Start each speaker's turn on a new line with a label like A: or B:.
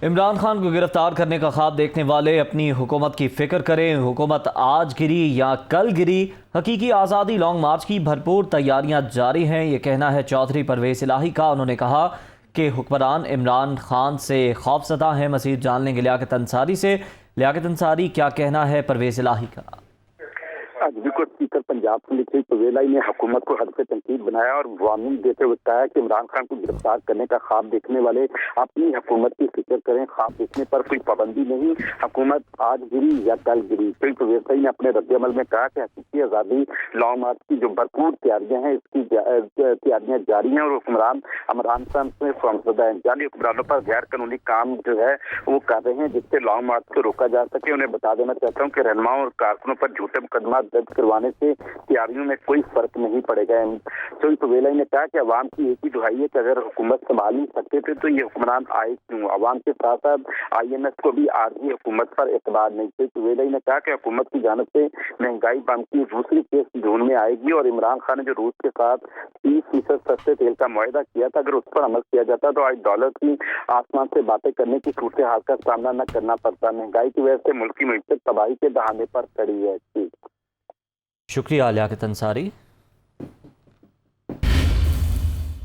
A: عمران خان کو گرفتار کرنے کا خواب دیکھنے والے اپنی حکومت کی فکر کریں۔ حکومت آج گری یا کل گری، حقیقی آزادی لانگ مارچ کی بھرپور تیاریاں جاری ہیں، یہ کہنا ہے چودھری پرویز الہی کا۔ انہوں نے کہا کہ حکمران عمران خان سے خوفزدہ ہیں۔ مزید جان لیں گے لیاقت انصاری سے۔ لیاقت انصاری، کیا کہنا ہے پرویز الہی کا؟
B: بالکل، اسپیکر پنجاب سے پرویز الہی نے حکومت کو حلف تنقید بنایا اور وارننگ دیتے ہوئے کہا کہ عمران خان کو گرفتار کرنے کا خواب دیکھنے والے اپنی حکومت کی فکر کریں، خواب دیکھنے پر کوئی پابندی نہیں، حکومت آج گری یا کل گری۔ پھر پرویز الہی نے اپنے رد عمل میں کہا کہ حقیقی آزادی لانگ مارچ کی جو بھرپور تیاریاں ہیں، اس کی تیاریاں جاری ہیں اور حکمران عمران خان سے خوفزدہ ہیں، جعلی حکمرانوں پر غیر قانونی کام جو ہے وہ کر رہے ہیں جس سے لانگ مارچ کو روکا جا سکے۔ انہیں بتا دینا چاہتا ہوں کہ رہنماؤں اور کارکنوں پر جھوٹے مقدمات درج کروانے سے تیاریوں میں کوئی فرق نہیں پڑے گا۔ چودھری پرویز الہی نے کہا کہ عوام کی ایک ہی دہائی ہے کہ اگر حکومت سنبھال نہیں سکتے تھے تو یہ حکمران آئے کیوں؟ عوام کے ساتھ ساتھ آئی ایم ایف کو بھی عارضی حکومت پر اعتبار نہیں۔ چودھری پرویز الہی نے کہا کہ حکومت کی جانب سے مہنگائی بم کی دوسری کیس جون میں آئے گی اور عمران خان نے جو روس کے ساتھ 30% سستے تیل کا معاہدہ کیا تھا، اگر اس پر عمل کیا جاتا تو آج ڈالر کی آسمان سے باتیں کرنے کی صورتحال کا سامنا نہ کرنا پڑتا۔ مہنگائی کی وجہ سے ملک کی معیشت تباہی کے دہانے پر کھڑی ہے۔
A: شکریہ لیاقت انصاری۔